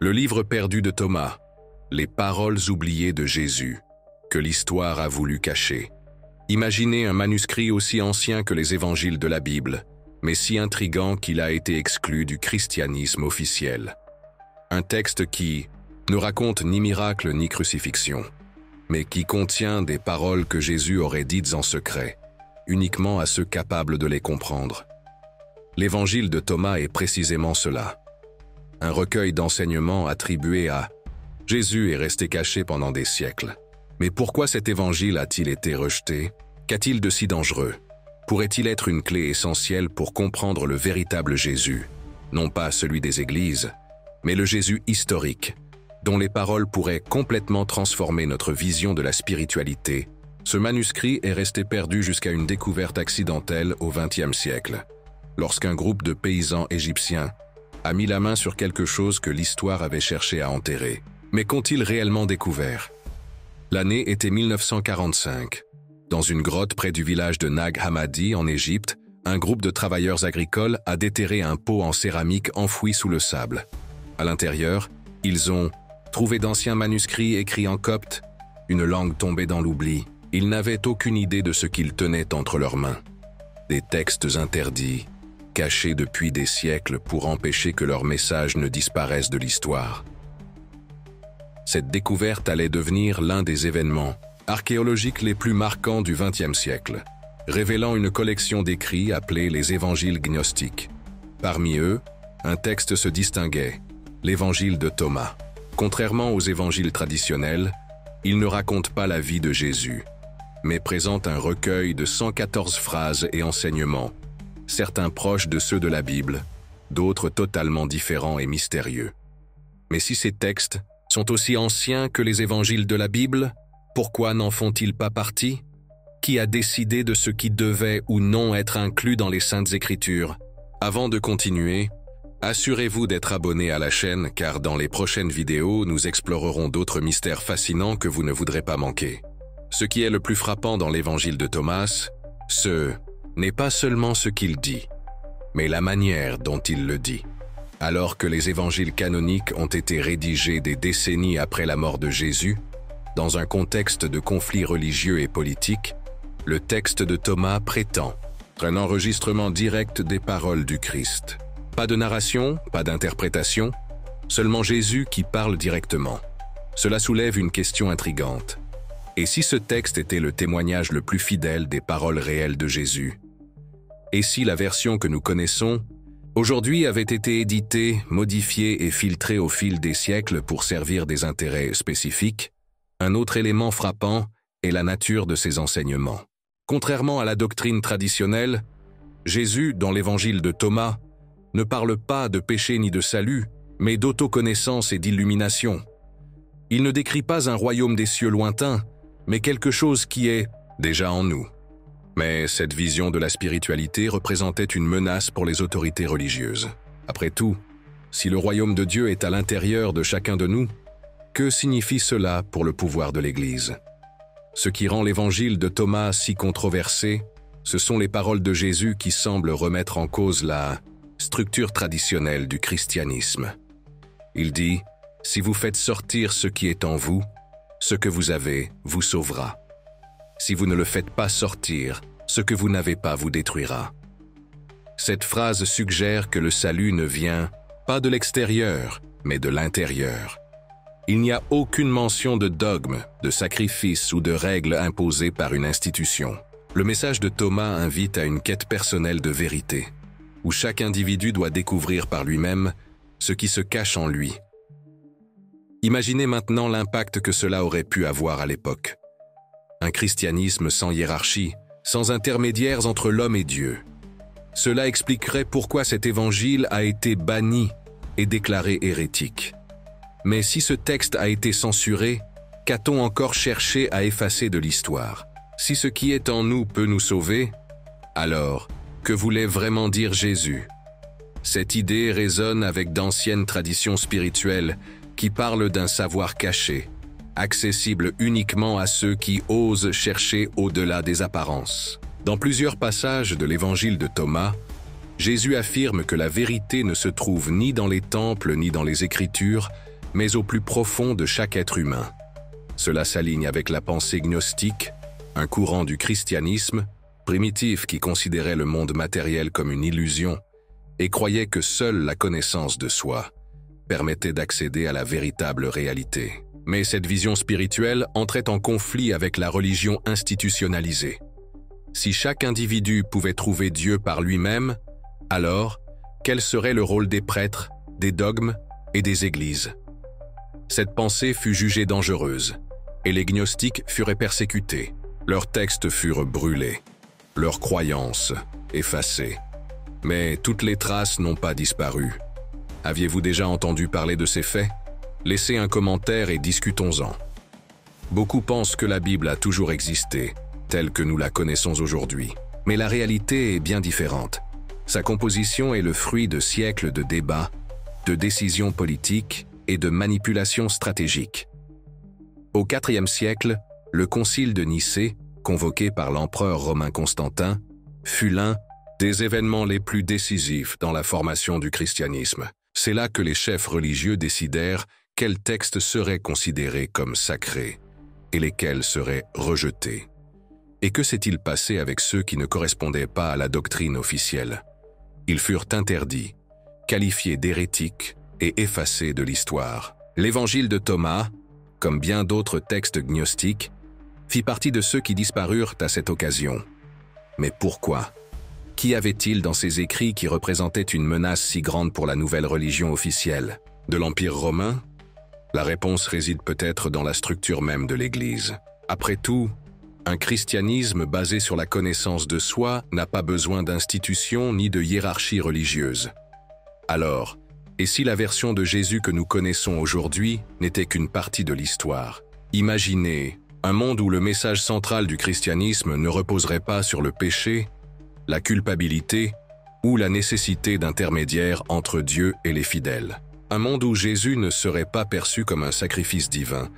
Le livre perdu de Thomas, les paroles oubliées de Jésus, que l'histoire a voulu cacher. Imaginez un manuscrit aussi ancien que les évangiles de la Bible, mais si intrigant qu'il a été exclu du christianisme officiel. Un texte qui ne raconte ni miracle ni crucifixion, mais qui contient des paroles que Jésus aurait dites en secret, uniquement à ceux capables de les comprendre. L'évangile de Thomas est précisément cela. Un recueil d'enseignements attribué à Jésus est resté caché pendant des siècles. Mais pourquoi cet évangile a-t-il été rejeté? Qu'a-t-il de si dangereux? Pourrait-il être une clé essentielle pour comprendre le véritable Jésus, non pas celui des églises, mais le Jésus historique, dont les paroles pourraient complètement transformer notre vision de la spiritualité? Ce manuscrit est resté perdu jusqu'à une découverte accidentelle au XXe siècle, lorsqu'un groupe de paysans égyptiens a mis la main sur quelque chose que l'histoire avait cherché à enterrer. Mais qu'ont-ils réellement découvert? L'année était 1945. Dans une grotte près du village de Nag Hammadi en Égypte, un groupe de travailleurs agricoles a déterré un pot en céramique enfoui sous le sable. À l'intérieur, ils ont trouvé d'anciens manuscrits écrits en copte, une langue tombée dans l'oubli. Ils n'avaient aucune idée de ce qu'ils tenaient entre leurs mains. Des textes interdits, cachés depuis des siècles pour empêcher que leur message ne disparaisse de l'histoire. Cette découverte allait devenir l'un des événements archéologiques les plus marquants du XXe siècle, révélant une collection d'écrits appelés les évangiles gnostiques. Parmi eux, un texte se distinguait, l'évangile de Thomas. Contrairement aux évangiles traditionnels, il ne raconte pas la vie de Jésus, mais présente un recueil de 114 phrases et enseignements, certains proches de ceux de la Bible, d'autres totalement différents et mystérieux. Mais si ces textes sont aussi anciens que les évangiles de la Bible, pourquoi n'en font-ils pas partie? Qui a décidé de ce qui devait ou non être inclus dans les Saintes Écritures? Avant de continuer, assurez-vous d'être abonné à la chaîne car dans les prochaines vidéos, nous explorerons d'autres mystères fascinants que vous ne voudrez pas manquer. Ce qui est le plus frappant dans l'évangile de Thomas, ce n'est pas seulement ce qu'il dit, mais la manière dont il le dit. Alors que les évangiles canoniques ont été rédigés des décennies après la mort de Jésus, dans un contexte de conflits religieux et politiques, le texte de Thomas prétend un enregistrement direct des paroles du Christ. Pas de narration, pas d'interprétation, seulement Jésus qui parle directement. Cela soulève une question intrigante. Et si ce texte était le témoignage le plus fidèle des paroles réelles de Jésus? Et si la version que nous connaissons aujourd'hui avait été éditée, modifiée et filtrée au fil des siècles pour servir des intérêts spécifiques? Un autre élément frappant est la nature de ces enseignements. Contrairement à la doctrine traditionnelle, Jésus, dans l'évangile de Thomas, ne parle pas de péché ni de salut, mais d'autoconnaissance et d'illumination. Il ne décrit pas un royaume des cieux lointain, mais quelque chose qui est déjà en nous. Mais cette vision de la spiritualité représentait une menace pour les autorités religieuses. Après tout, si le royaume de Dieu est à l'intérieur de chacun de nous, que signifie cela pour le pouvoir de l'Église? Ce qui rend l'évangile de Thomas si controversé, ce sont les paroles de Jésus qui semblent remettre en cause la structure traditionnelle du christianisme. Il dit « Si vous faites sortir ce qui est en vous, ce que vous avez vous sauvera. Si vous ne le faites pas sortir, ce que vous n'avez pas vous détruira. » Cette phrase suggère que le salut ne vient pas de l'extérieur, mais de l'intérieur. Il n'y a aucune mention de dogme, de sacrifice ou de règles imposées par une institution. Le message de Thomas invite à une quête personnelle de vérité, où chaque individu doit découvrir par lui-même ce qui se cache en lui. Imaginez maintenant l'impact que cela aurait pu avoir à l'époque. Un christianisme sans hiérarchie, sans intermédiaires entre l'homme et Dieu. Cela expliquerait pourquoi cet évangile a été banni et déclaré hérétique. Mais si ce texte a été censuré, qu'a-t-on encore cherché à effacer de l'histoire? Si ce qui est en nous peut nous sauver, alors, que voulait vraiment dire Jésus? Cette idée résonne avec d'anciennes traditions spirituelles qui parlent d'un savoir caché, accessible uniquement à ceux qui osent chercher au-delà des apparences. Dans plusieurs passages de l'évangile de Thomas, Jésus affirme que la vérité ne se trouve ni dans les temples ni dans les Écritures, mais au plus profond de chaque être humain. Cela s'aligne avec la pensée gnostique, un courant du christianisme, primitif qui considérait le monde matériel comme une illusion et croyait que seule la connaissance de soi permettait d'accéder à la véritable réalité. Mais cette vision spirituelle entrait en conflit avec la religion institutionnalisée. Si chaque individu pouvait trouver Dieu par lui-même, alors, quel serait le rôle des prêtres, des dogmes et des églises? Cette pensée fut jugée dangereuse, et les gnostiques furent persécutés. Leurs textes furent brûlés, leurs croyances effacées. Mais toutes les traces n'ont pas disparu. Aviez-vous déjà entendu parler de ces faits? Laissez un commentaire et discutons-en. Beaucoup pensent que la Bible a toujours existé, telle que nous la connaissons aujourd'hui. Mais la réalité est bien différente. Sa composition est le fruit de siècles de débats, de décisions politiques et de manipulations stratégiques. Au IVe siècle, le Concile de Nicée, convoqué par l'empereur romain Constantin, fut l'un des événements les plus décisifs dans la formation du christianisme. C'est là que les chefs religieux décidèrent quels textes seraient considérés comme sacrés et lesquels seraient rejetés. Et que s'est-il passé avec ceux qui ne correspondaient pas à la doctrine officielle? Ils furent interdits, qualifiés d'hérétiques et effacés de l'histoire. L'évangile de Thomas, comme bien d'autres textes gnostiques, fit partie de ceux qui disparurent à cette occasion. Mais pourquoi? Qu'y avait-il dans ces écrits qui représentaient une menace si grande pour la nouvelle religion officielle? De l'Empire romain? La réponse réside peut-être dans la structure même de l'Église. Après tout, un christianisme basé sur la connaissance de soi n'a pas besoin d'institutions ni de hiérarchie religieuse. Alors, et si la version de Jésus que nous connaissons aujourd'hui n'était qu'une partie de l'histoire? Imaginez un monde où le message central du christianisme ne reposerait pas sur le péché, la culpabilité ou la nécessité d'intermédiaires entre Dieu et les fidèles. Un monde où Jésus ne serait pas perçu comme un sacrifice divin,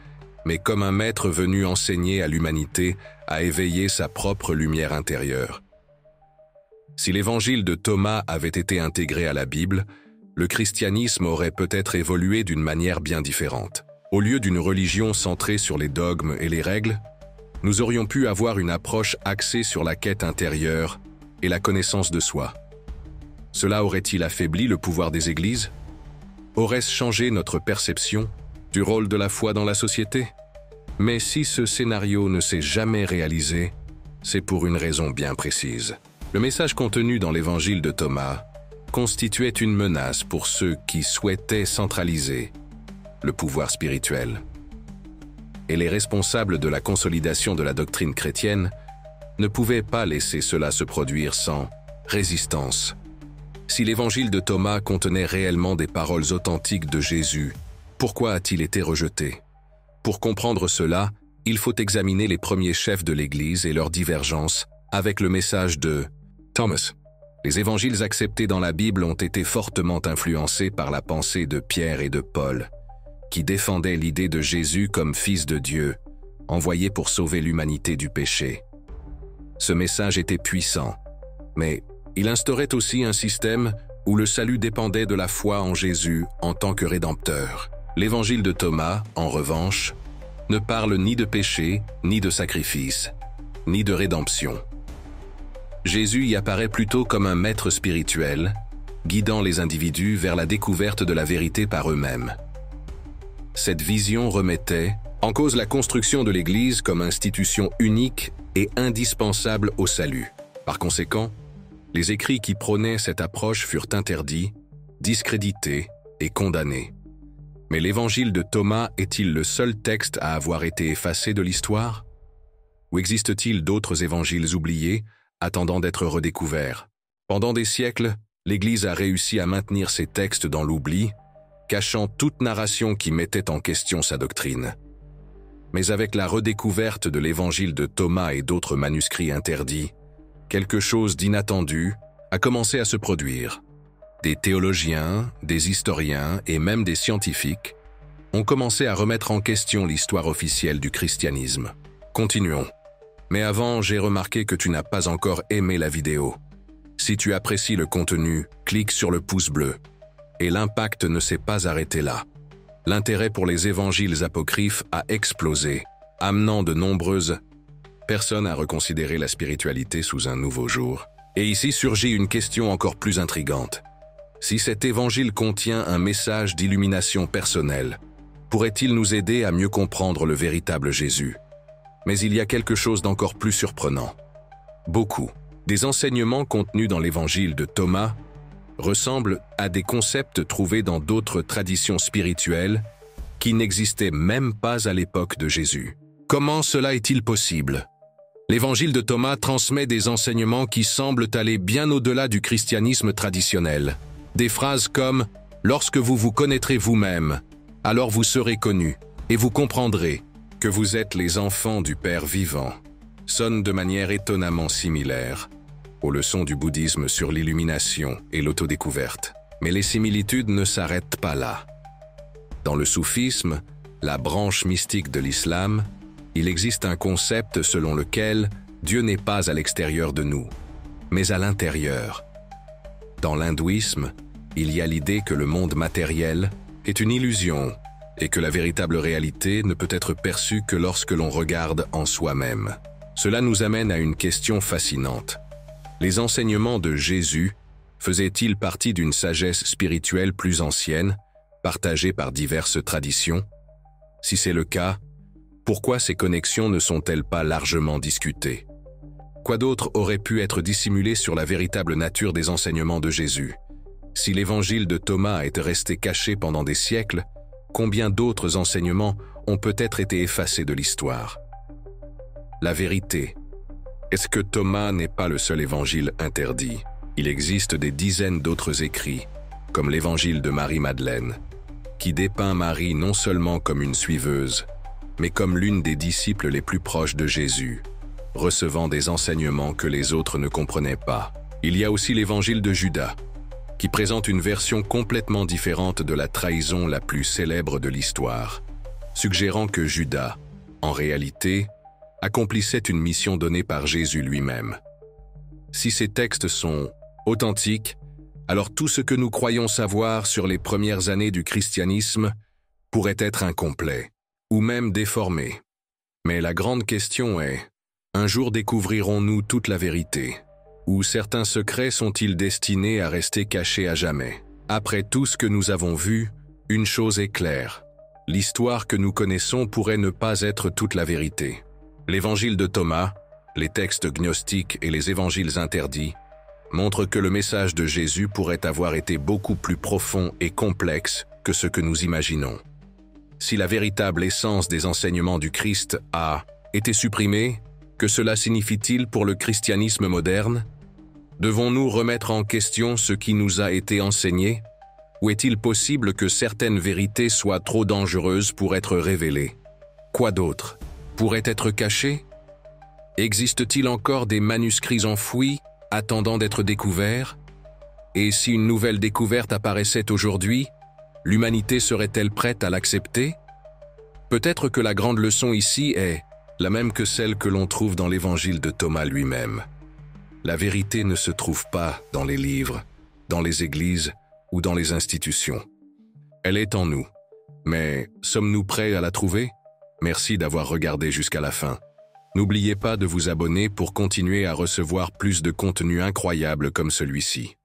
mais comme un maître venu enseigner à l'humanité à éveiller sa propre lumière intérieure. Si l'évangile de Thomas avait été intégré à la Bible, le christianisme aurait peut-être évolué d'une manière bien différente. Au lieu d'une religion centrée sur les dogmes et les règles, nous aurions pu avoir une approche axée sur la quête intérieure et la connaissance de soi. Cela aurait-il affaibli le pouvoir des églises? Aurait-ce changé notre perception du rôle de la foi dans la société? Mais si ce scénario ne s'est jamais réalisé, c'est pour une raison bien précise. Le message contenu dans l'évangile de Thomas constituait une menace pour ceux qui souhaitaient centraliser le pouvoir spirituel. Et les responsables de la consolidation de la doctrine chrétienne ne pouvaient pas laisser cela se produire sans résistance. Si l'évangile de Thomas contenait réellement des paroles authentiques de Jésus, pourquoi a-t-il été rejeté? Pour comprendre cela, il faut examiner les premiers chefs de l'Église et leurs divergences avec le message de Thomas. Les évangiles acceptés dans la Bible ont été fortement influencés par la pensée de Pierre et de Paul, qui défendaient l'idée de Jésus comme Fils de Dieu, envoyé pour sauver l'humanité du péché. Ce message était puissant, mais il instaurait aussi un système où le salut dépendait de la foi en Jésus en tant que Rédempteur. L'évangile de Thomas, en revanche, ne parle ni de péché, ni de sacrifice, ni de rédemption. Jésus y apparaît plutôt comme un maître spirituel, guidant les individus vers la découverte de la vérité par eux-mêmes. Cette vision remettait en cause la construction de l'Église comme institution unique et indispensable au salut. Par conséquent, les écrits qui prônaient cette approche furent interdits, discrédités et condamnés. Mais l'évangile de Thomas est-il le seul texte à avoir été effacé de l'histoire? Ou existe-t-il d'autres évangiles oubliés, attendant d'être redécouverts? Pendant des siècles, l'Église a réussi à maintenir ces textes dans l'oubli, cachant toute narration qui mettait en question sa doctrine. Mais avec la redécouverte de l'évangile de Thomas et d'autres manuscrits interdits, quelque chose d'inattendu a commencé à se produire. Des théologiens, des historiens et même des scientifiques ont commencé à remettre en question l'histoire officielle du christianisme. Continuons. Mais avant, j'ai remarqué que tu n'as pas encore aimé la vidéo. Si tu apprécies le contenu, clique sur le pouce bleu. Et l'impact ne s'est pas arrêté là. l'intérêt pour les évangiles apocryphes a explosé, amenant de nombreuses personnes à reconsidérer la spiritualité sous un nouveau jour. Et ici surgit une question encore plus intrigante. Si cet évangile contient un message d'illumination personnelle, pourrait-il nous aider à mieux comprendre le véritable Jésus? Mais il y a quelque chose d'encore plus surprenant. Beaucoup des enseignements contenus dans l'évangile de Thomas ressemblent à des concepts trouvés dans d'autres traditions spirituelles qui n'existaient même pas à l'époque de Jésus. Comment cela est-il possible? L'évangile de Thomas transmet des enseignements qui semblent aller bien au-delà du christianisme traditionnel. Des phrases comme « Lorsque vous vous connaîtrez vous-même, alors vous serez connus, et vous comprendrez que vous êtes les enfants du Père vivant » sonnent de manière étonnamment similaire aux leçons du bouddhisme sur l'illumination et l'autodécouverte. Mais les similitudes ne s'arrêtent pas là. Dans le soufisme, la branche mystique de l'islam, il existe un concept selon lequel Dieu n'est pas à l'extérieur de nous, mais à l'intérieur. Dans l'hindouisme, il y a l'idée que le monde matériel est une illusion et que la véritable réalité ne peut être perçue que lorsque l'on regarde en soi-même. Cela nous amène à une question fascinante. Les enseignements de Jésus faisaient-ils partie d'une sagesse spirituelle plus ancienne, partagée par diverses traditions? Si c'est le cas, pourquoi ces connexions ne sont-elles pas largement discutées? Quoi d'autre aurait pu être dissimulé sur la véritable nature des enseignements de Jésus? Si l'évangile de Thomas était resté caché pendant des siècles, combien d'autres enseignements ont peut-être été effacés de l'histoire? La vérité. Est-ce que Thomas n'est pas le seul évangile interdit? Il existe des dizaines d'autres écrits, comme l'évangile de Marie-Madeleine, qui dépeint Marie non seulement comme une suiveuse, mais comme l'une des disciples les plus proches de Jésus, recevant des enseignements que les autres ne comprenaient pas. Il y a aussi l'évangile de Judas, qui présente une version complètement différente de la trahison la plus célèbre de l'histoire, suggérant que Judas, en réalité, accomplissait une mission donnée par Jésus lui-même. Si ces textes sont authentiques, alors tout ce que nous croyons savoir sur les premières années du christianisme pourrait être incomplet, ou même déformé. Mais la grande question est, un jour découvrirons-nous toute la vérité? Ou certains secrets sont-ils destinés à rester cachés à jamais? Après tout ce que nous avons vu, une chose est claire. L'histoire que nous connaissons pourrait ne pas être toute la vérité. L'évangile de Thomas, les textes gnostiques et les évangiles interdits montrent que le message de Jésus pourrait avoir été beaucoup plus profond et complexe que ce que nous imaginons. Si la véritable essence des enseignements du Christ a été supprimée, que cela signifie-t-il pour le christianisme moderne? Devons-nous remettre en question ce qui nous a été enseigné? Ou est-il possible que certaines vérités soient trop dangereuses pour être révélées? Quoi d'autre pourrait être caché? Existe-t-il encore des manuscrits enfouis, attendant d'être découverts? Et si une nouvelle découverte apparaissait aujourd'hui, l'humanité serait-elle prête à l'accepter? Peut-être que la grande leçon ici est la même que celle que l'on trouve dans l'évangile de Thomas lui-même. La vérité ne se trouve pas dans les livres, dans les églises ou dans les institutions. Elle est en nous. Mais sommes-nous prêts à la trouver? Merci d'avoir regardé jusqu'à la fin. N'oubliez pas de vous abonner pour continuer à recevoir plus de contenu incroyable comme celui-ci.